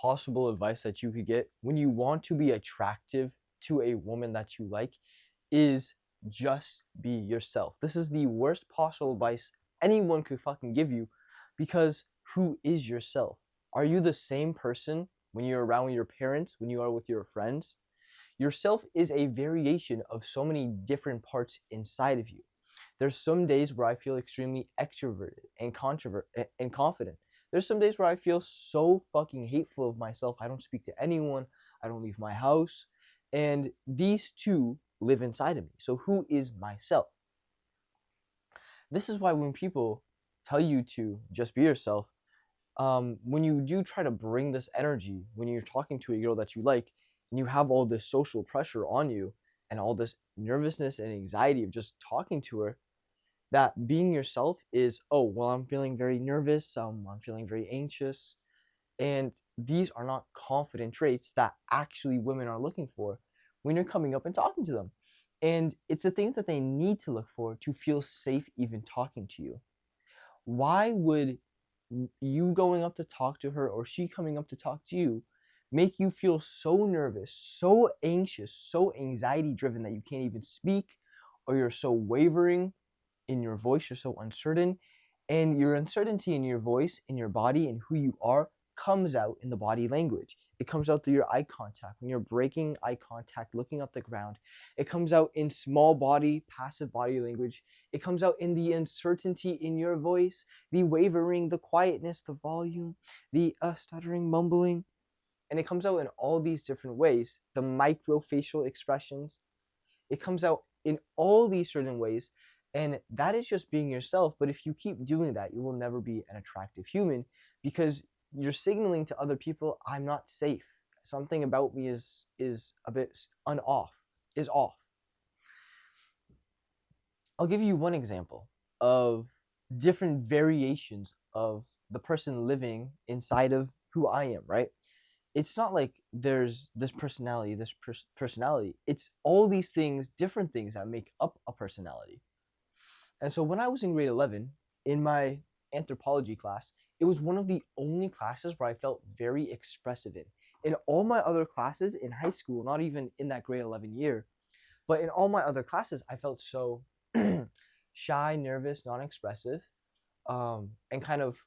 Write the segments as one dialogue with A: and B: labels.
A: possible advice that you could get when you want to be attractive to a woman that you like is just be yourself. This is the worst possible advice anyone could fucking give you, because who is yourself? Are you the same person when you're around with your parents, when you are with your friends? Yourself is a variation of so many different parts inside of you. There's some days where I feel extremely extroverted and confident. There's some days where I feel so fucking hateful of myself. I don't speak to anyone. I don't leave my house. And these two live inside of me. So who is myself? This is why when people tell you to just be yourself, when you do try to bring this energy, when you're talking to a girl that you like, and you have all this social pressure on you and all this nervousness and anxiety of just talking to her, that being yourself is, oh, well, I'm feeling very nervous, I'm feeling very anxious. And these are not confident traits that actually women are looking for when you're coming up and talking to them. And it's the things that they need to look for to feel safe even talking to you. Why would you going up to talk to her or she coming up to talk to you make you feel so nervous, so anxious, so anxiety driven that you can't even speak, or you're so wavering in your voice, you're so uncertain, and your uncertainty in your voice, in your body, and who you are comes out in the body language. It comes out through your eye contact. When you're breaking eye contact, looking at the ground, it comes out in small body, passive body language. It comes out in the uncertainty in your voice, the wavering, the quietness, the volume, the stuttering, mumbling. And it comes out in all these different ways. The microfacial expressions. It comes out in all these certain ways. And that is just being yourself. But if you keep doing that, you will never be an attractive human, because you're signaling to other people, I'm not safe. Something about me is a bit off. I'll give you one example of different variations of the person living inside of who I am, right? It's not like there's this personality, personality. It's all these things, different things that make up a personality. And so when I was in grade 11, in my anthropology class, it was one of the only classes where I felt very expressive in. In all my other classes in high school, not even in that grade 11 year, but in all my other classes, I felt so shy, nervous, non-expressive, and kind of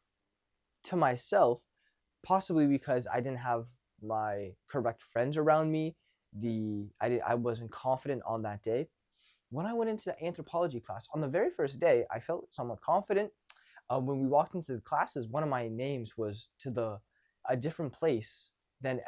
A: to myself, possibly because I didn't have my correct friends around me. I wasn't confident on that day. When I went into the anthropology class, on the very first day, I felt somewhat confident. When we walked into the classes, one of my names was to a different place than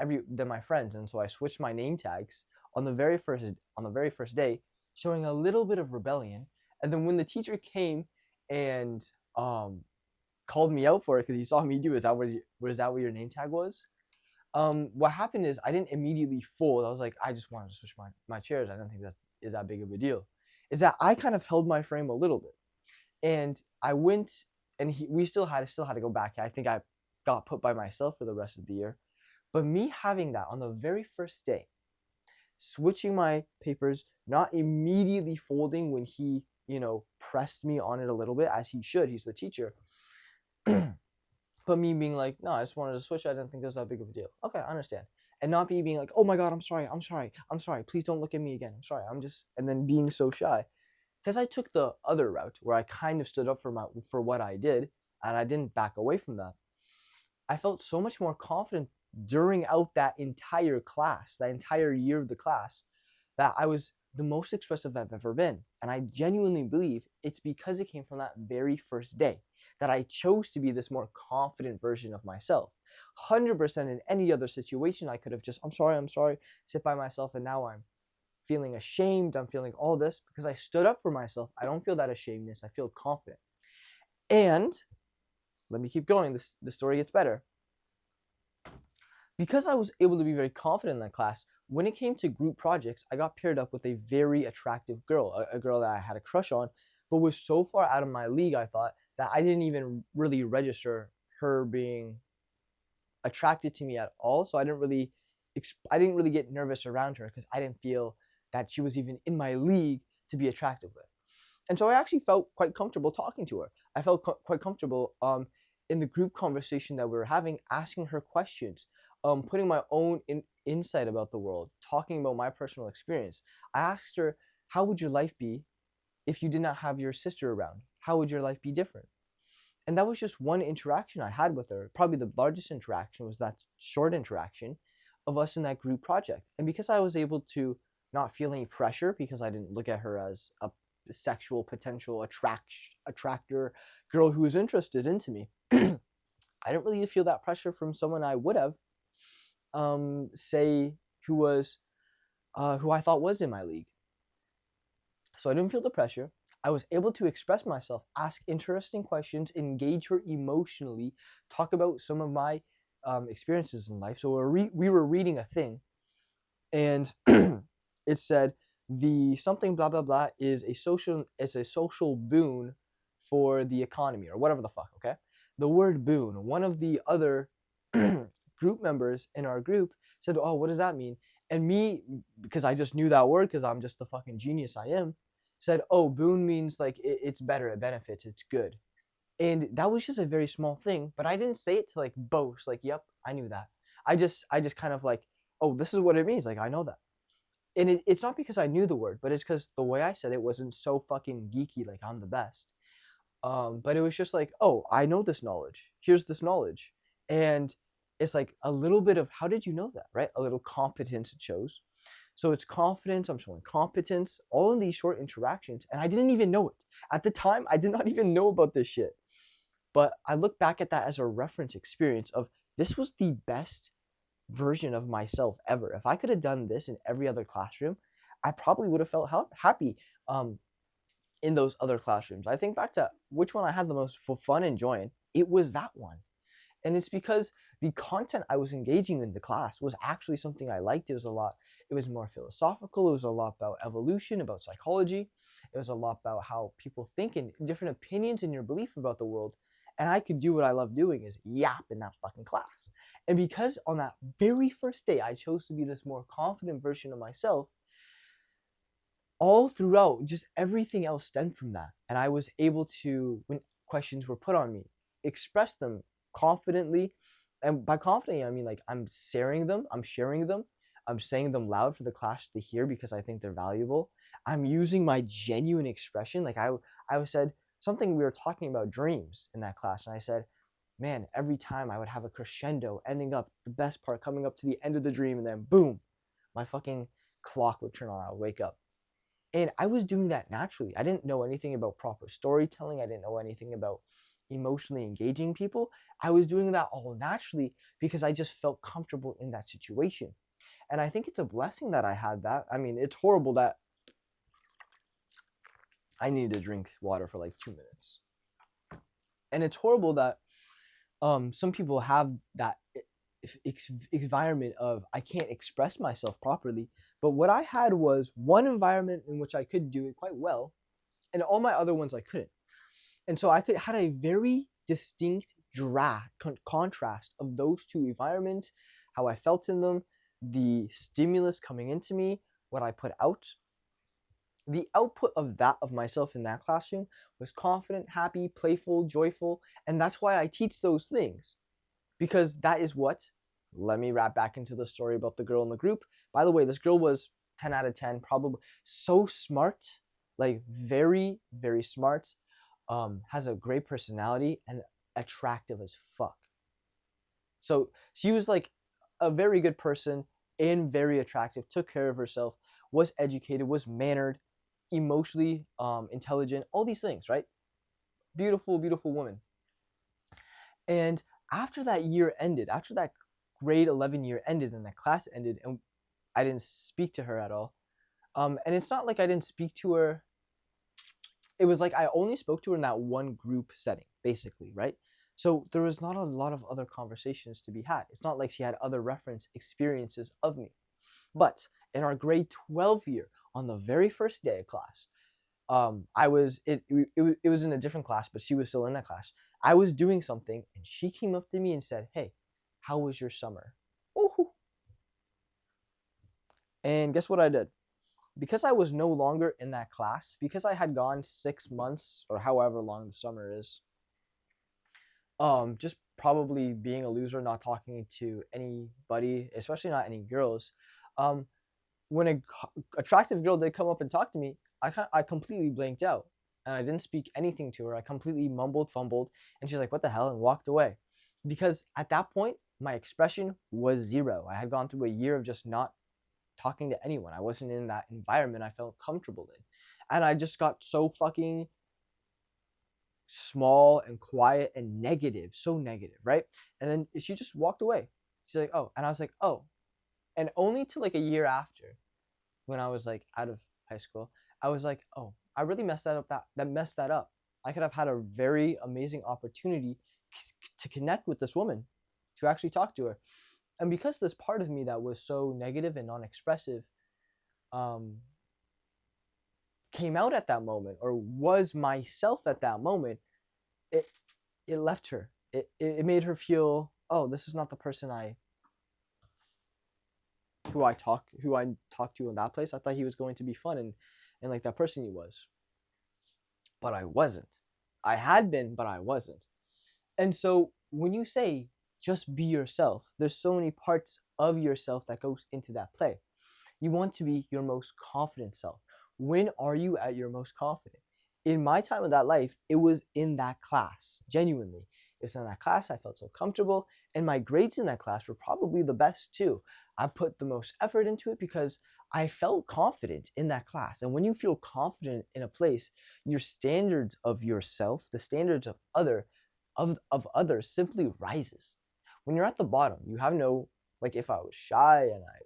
A: my friends, and so I switched my name tags on the very first day, showing a little bit of rebellion. And then when the teacher came and called me out for it because he saw me do, is that what your name tag was? What happened is I didn't immediately fold. I was like, I just wanted to switch my chairs. I don't think is that big of a deal. Is that I kind of held my frame a little bit, and I went, and we still had to go back. I think I got put by myself for the rest of the year. But me having that on the very first day, switching my papers, not immediately folding when he, pressed me on it a little bit, as he should. He's the teacher. But me being like, no, I just wanted to switch. I didn't think that was that big of a deal. Okay, I understand. And not me being like, oh my God, I'm sorry. Please don't look at me again. I'm sorry. And then being so shy. Because I took the other route where I kind of stood up for what I did, and I didn't back away from that. I felt so much more confident during out that entire class, that entire year of the class, that I was the most expressive I've ever been. And I genuinely believe it's because it came from that very first day that I chose to be this more confident version of myself. 100% in any other situation, I could have just, I'm sorry, sit by myself, and now I'm feeling ashamed, I'm feeling all this. Because I stood up for myself, I don't feel that ashamedness, I feel confident. And let me keep going, the story gets better. Because I was able to be very confident in that class, when it came to group projects, I got paired up with a very attractive girl, a girl that I had a crush on, but was so far out of my league, I thought, that I didn't even really register her being attracted to me at all. So I didn't really get nervous around her, because I didn't feel that she was even in my league to be attractive with. And so I actually felt quite comfortable talking to her. I felt quite comfortable in the group conversation that we were having, asking her questions, putting my own insight about the world, talking about my personal experience. I asked her, how would your life be if you did not have your sister around? How would your life be different? And that was just one interaction I had with her. Probably the largest interaction was that short interaction of us in that group project. And because I was able to not feel any pressure, because I didn't look at her as a sexual potential attractor girl who was interested into me, I didn't really feel that pressure from someone I would have, say, who I thought was in my league. So I didn't feel the pressure. I was able to express myself, ask interesting questions, engage her emotionally, talk about some of my experiences in life. So we were reading a thing, and it said the something blah blah blah is a social boon for the economy, or whatever the fuck. Okay, the word boon. One of the other group members in our group said, "Oh, what does that mean?" And me, because I just knew that word, because I'm just the fucking genius I am, said, "Oh, boon means like it's better, it benefits, it's good." And that was just a very small thing, but I didn't say it to like boast, like, "Yep, I knew that." I just kind of like, "Oh, this is what it means." Like, I know that. And it's not because I knew the word, but it's because the way I said it wasn't so fucking geeky, like I'm the best. But it was just like, "Oh, I know this knowledge. Here's this knowledge." And it's like a little bit of, how did you know that, right? A little competence it shows. So it's confidence, I'm showing competence, all in these short interactions. And I didn't even know it. At the time, I did not even know about this shit. But I look back at that as a reference experience of, this was the best version of myself ever. If I could have done this in every other classroom, I probably would have felt happy in those other classrooms. I think back to which one I had the most fun enjoying. It was that one. And it's because the content I was engaging in the class was actually something I liked. It was more philosophical. It was a lot about evolution, about psychology. It was a lot about how people think and different opinions in your belief about the world. And I could do what I love doing, is yap in that fucking class. And because on that very first day, I chose to be this more confident version of myself, all throughout, just everything else stemmed from that. And I was able to, when questions were put on me, express them confidently. And by confidently, I mean like I'm sharing them, I'm saying them loud for the class to hear because I think they're valuable. I'm using my genuine expression. Like I said something, we were talking about dreams in that class, and I said, man, every time I would have a crescendo ending up, the best part coming up to the end of the dream, and then boom, my fucking clock would turn on, I would wake up. And I was doing that naturally. I didn't know anything about proper storytelling. I didn't know anything about emotionally engaging people. I was doing that all naturally because I just felt comfortable in that situation. And I think it's a blessing that I had that. I mean, it's horrible that I needed to drink water for like 2 minutes. And it's horrible that some people have that environment of, I can't express myself properly. But what I had was one environment in which I could do it quite well, and all my other ones I couldn't. And so had a very distinct contrast of those two environments, how I felt in them, the stimulus coming into me, what I put out. The output of myself in that classroom was confident, happy, playful, joyful, and that's why I teach those things. Because that is what, let me wrap back into the story about the girl in the group. By the way, this girl was 10 out of 10, probably so smart, like very, very smart, has a great personality and attractive as fuck. So she was like a very good person and very attractive, took care of herself, was educated, was mannered, emotionally intelligent, all these things, right? Beautiful, beautiful woman. And after that year ended, after that grade 11 year ended and that class ended, and I didn't speak to her at all. And it's not like I didn't speak to her. It was like I only spoke to her in that one group setting, basically, right? So there was not a lot of other conversations to be had. It's not like she had other reference experiences of me. But in our grade 12 year, on the very first day of class, it was in a different class, but she was still in that class. I was doing something, and she came up to me and said, "Hey, how was your summer?" Ooh. And guess what I did? Because I was no longer in that class, because I had gone 6 months or however long the summer is, Just probably being a loser, not talking to anybody, especially not any girls. Um, when a attractive girl did come up and talk to me, I completely blanked out and I didn't speak anything to her. I completely mumbled, fumbled, and she's like, "What the hell?" and walked away. Because at that point, my expression was zero. I had gone through a year of just not talking to anyone. I wasn't in that environment I felt comfortable in. And I just got so fucking small and quiet and negative, so negative, right? And then she just walked away. She's like, "Oh," and I was like, "Oh." And only to like a year after, when I was like out of high school, I was like, "Oh, I really messed that up. That messed that up. I could have had a very amazing opportunity to connect with this woman, to actually talk to her." And because this part of me that was so negative and non-expressive um, came out at that moment, or was myself at that moment, it it left her. It made her feel, "Oh, this is not the person I talked to in that place. I thought he was going to be fun and like that person he was, but I wasn't. I had been, but I wasn't." And so when you say just be yourself, there's so many parts of yourself that goes into that play. You want to be your most confident self. When are you at your most confident? In my time of that life, it was in that class, genuinely. It was in that class, I felt so comfortable, and my grades in that class were probably the best too. I put the most effort into it because I felt confident in that class. And when you feel confident in a place, your standards of yourself, the standards of others simply rises. When you're at the bottom, you have no, like, if I was shy and I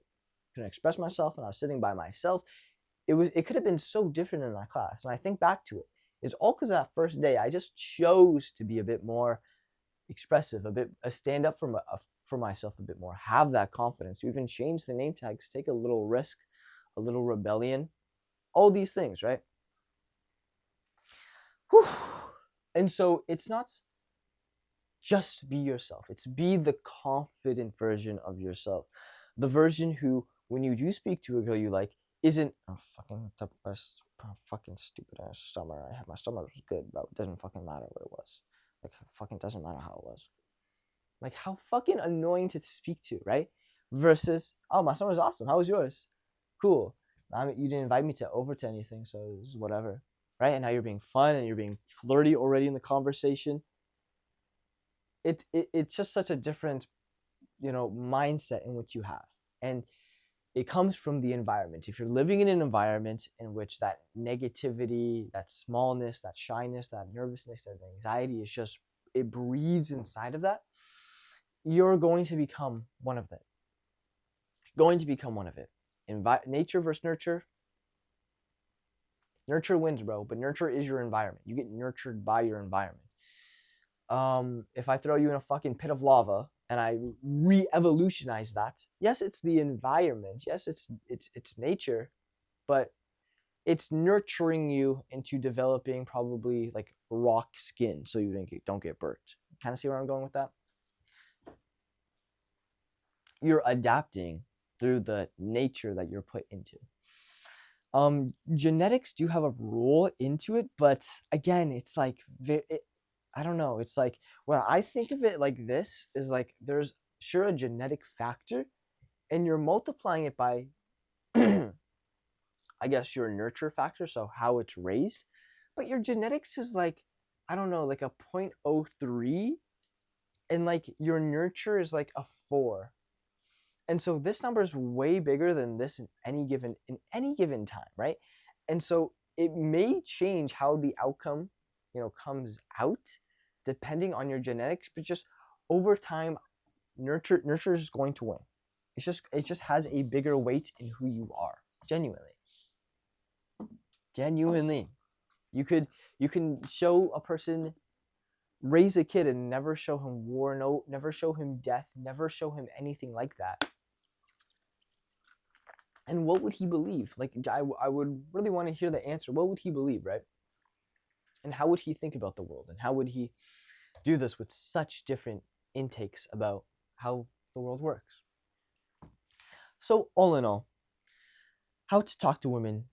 A: couldn't express myself and I was sitting by myself, it could have been so different in that class. And I think back to it, it's all because that first day I just chose to be a bit more expressive, a stand up for myself a bit more, have that confidence to even change the name tags, take a little risk, a little rebellion, all these things, right? Whew. And so it's not just be yourself, it's be the confident version of yourself, the version who, when you do speak to a girl you like, isn't a fucking fucking stupid ass summer. I had my summer was good, bro. It doesn't fucking matter what it was. Like, it fucking doesn't matter how it was. Like, how fucking annoying to speak to, right? Versus, "Oh, my summer was awesome. How was yours?" Cool. I mean, you didn't invite me to over to anything, so this is whatever, right? And now you're being fun and you're being flirty already in the conversation. It's just such a different, mindset in which you have, and it comes from the environment. If you're living in an environment in which that negativity, that smallness, that shyness, that nervousness, that anxiety is just, it breeds inside of that, you're going to become one of them. Going to become one of it. Nature versus nurture. Nurture wins, bro, but nurture is your environment. You get nurtured by your environment. If I throw you in a fucking pit of lava and I re-evolutionize that, yes, it's the environment. Yes, it's nature, but it's nurturing you into developing probably like rock skin so you don't get burnt. Kind of see where I'm going with that? You're adapting through the nature that you're put into. Genetics do have a role into it, but again, it's like I don't know. It's like, when I think of it like this, is like there's sure a genetic factor, and you're multiplying it by, I guess, your nurture factor, so how it's raised, but your genetics is like, I don't know, like a 0.03, and like your nurture is like a 4. And so this number is way bigger than this in any given time, right? And so it may change how the outcome, comes out depending on your genetics, but just over time, nurture is going to win. It just has a bigger weight in who you are. Genuinely. You can show a person, raise a kid and never show him war, no, never show him death, never show him anything like that. And what would he believe? Like, I would really want to hear the answer. What would he believe, right? And how would he think about the world? And how would he do this with such different intakes about how the world works? So, all in all, how to talk to women.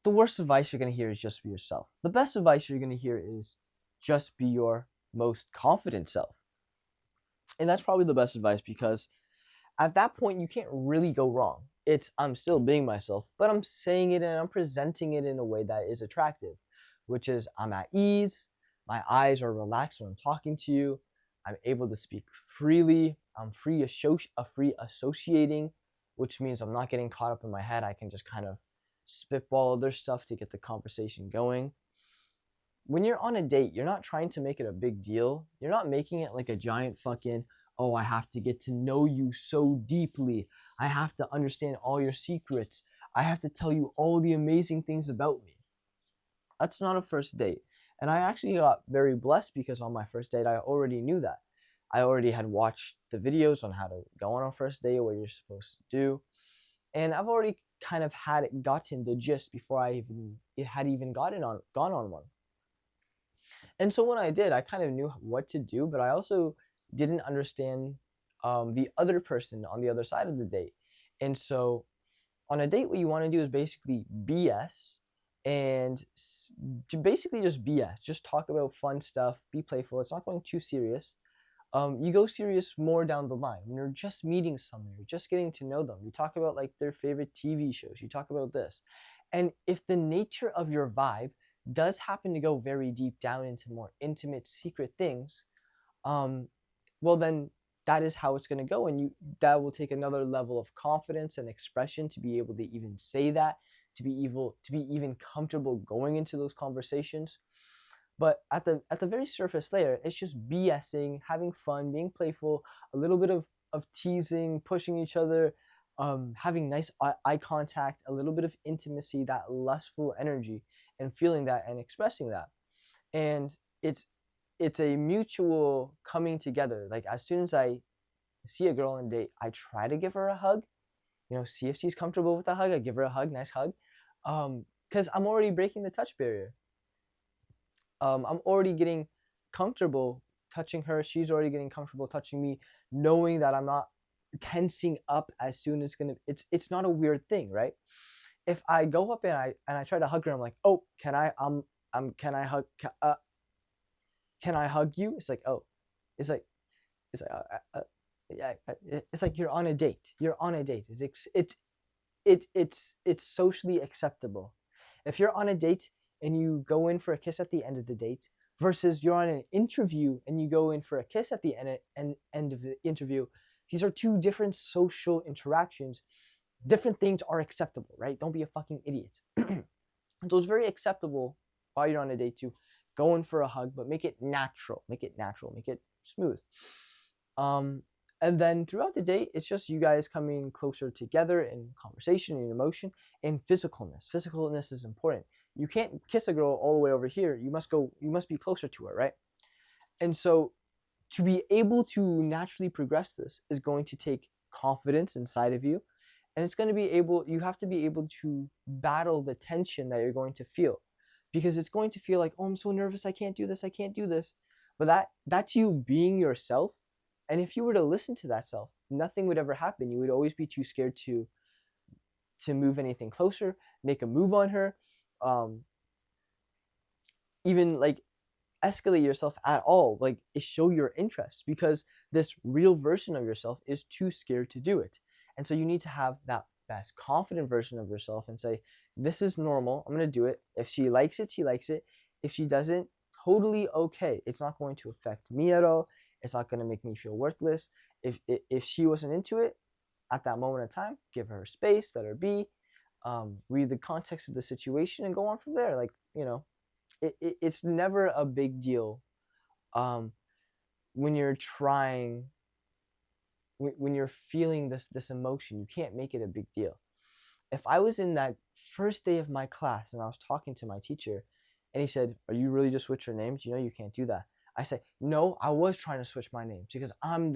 A: The worst advice you're going to hear is just be yourself. The best advice you're going to hear is just be your most confident self. And that's probably the best advice, because at that point you can't really go wrong. It's, I'm still being myself, but I'm saying it and I'm presenting it in a way that is attractive, which is I'm at ease, my eyes are relaxed when I'm talking to you, I'm able to speak freely, I'm free associating, which means I'm not getting caught up in my head. I can just kind of spitball other stuff to get the conversation going. When you're on a date, you're not trying to make it a big deal. You're not making it like a giant fucking, oh, I have to get to know you so deeply. I have to understand all your secrets. I have to tell you all the amazing things about me. That's not a first date. And I actually got very blessed, because on my first date, I already knew that. I already had watched the videos on how to go on a first date, what you're supposed to do. And I've already kind of gotten the gist before I had even gone on one. And so when I did, I kind of knew what to do, but I also didn't understand the other person on the other side of the date. And so on a date, what you want to do is basically BS, and basically just BS. Just talk about fun stuff, be playful. It's not going too serious. You go serious more down the line. When you're just meeting someone, you're just getting to know them. You talk about like their favorite TV shows. You talk about this. And if the nature of your vibe does happen to go very deep down into more intimate, secret things, well then that is how it's going to go, and that will take another level of confidence and expression to be able to even say that, to be even comfortable going into those conversations. But at the very surface layer, it's just BSing, having fun, being playful, a little bit of teasing, pushing each other, having nice eye contact, a little bit of intimacy, that lustful energy, and feeling that and expressing that. And it's a mutual coming together. Like as soon as I see a girl on a date, I try to give her a hug, see if she's comfortable with the hug. I give her a hug, nice hug, because I'm already breaking the touch barrier. I'm already getting comfortable touching her. She's already getting comfortable touching me, knowing that I'm not tensing up as soon as it's not a weird thing, right? If I go up and I try to hug her, I'm like, oh, can I hug you? It's like, oh, it's like yeah, it's like you're on a date. You're on a date. It's socially acceptable. If you're on a date and you go in for a kiss at the end of the date, versus you're on an interview and you go in for a kiss at the end of the interview, these are two different social interactions. Different things are acceptable, right? Don't be a fucking idiot. So it's very acceptable while you're on a date to go in for a hug, but make it natural, make it smooth. And then throughout the day, it's just you guys coming closer together in conversation and emotion and physicalness. Physicalness is important. You can't kiss a girl all the way over here. You must be closer to her, right? And so to be able to naturally progress this is going to take confidence inside of you. And you have to be able to battle the tension that you're going to feel, because it's going to feel like, oh, I'm so nervous. I can't do this. But that's you being yourself. And if you were to listen to that self, nothing would ever happen. You would always be too scared to move anything closer, make a move on her, even like escalate yourself at all, like show your interest, because this real version of yourself is too scared to do it. And so you need to have that best confident version of yourself and say, this is normal. I'm going to do it. If she likes it, she likes it. If she doesn't, totally okay. It's not going to affect me at all. It's not going to make me feel worthless. If she wasn't into it at that moment in time, give her space, let her be, read the context of the situation and go on from there. Like, it's never a big deal when you're feeling this emotion. You can't make it a big deal. If I was in that first day of my class and I was talking to my teacher and he said, are you really just switch your names? You can't do that. I say, no, I was trying to switch my names because I'm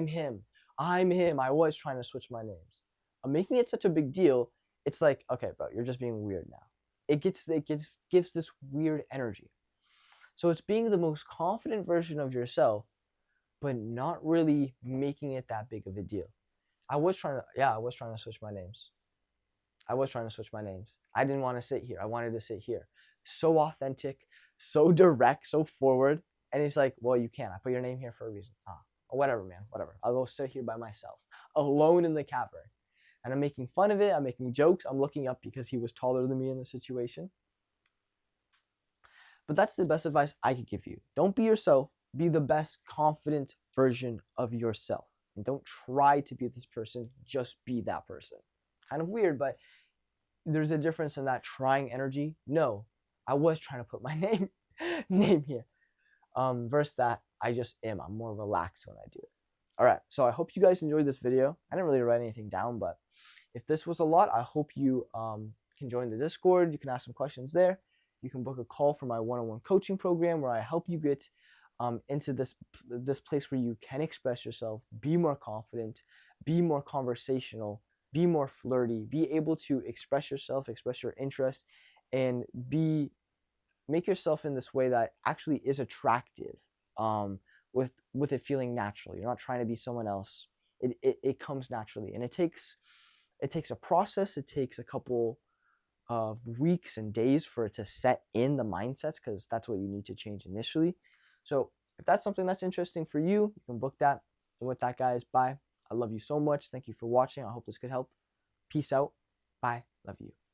A: him. I was trying to switch my names. I'm making it such a big deal. It's like, okay, bro, you're just being weird now. It gives this weird energy. So it's being the most confident version of yourself, but not really making it that big of a deal. I was trying to switch my names. I didn't want to sit here. I wanted to sit here. So authentic, so direct, so forward. And he's like, well, you can't. I put your name here for a reason. Whatever, man, whatever. I'll go sit here by myself, alone in the cavern. And I'm making fun of it. I'm making jokes. I'm looking up because he was taller than me in the situation. But that's the best advice I could give you. Don't be yourself. Be the best confident version of yourself. And don't try to be this person. Just be that person. Kind of weird, but there's a difference in that trying energy. No, I was trying to put my name here. Versus that I just am. I'm more relaxed when I do it. All right, so I hope you guys enjoyed this video. I didn't really write anything down, but if this was a lot, I hope you can join the Discord. You can ask some questions there. You can book a call for my one-on-one coaching program where I help you get into this place where you can express yourself, be more confident, be more conversational, be more flirty, be able to express yourself, express your interest, and make yourself in this way that actually is attractive, with it feeling natural. You're not trying to be someone else. It comes naturally, and it takes a process. It takes a couple of weeks and days for it to set in the mindsets, because that's what you need to change initially. So if that's something that's interesting for you, you can book that. And with that, guys, bye. I love you so much. Thank you for watching. I hope this could help. Peace out. Bye. Love you.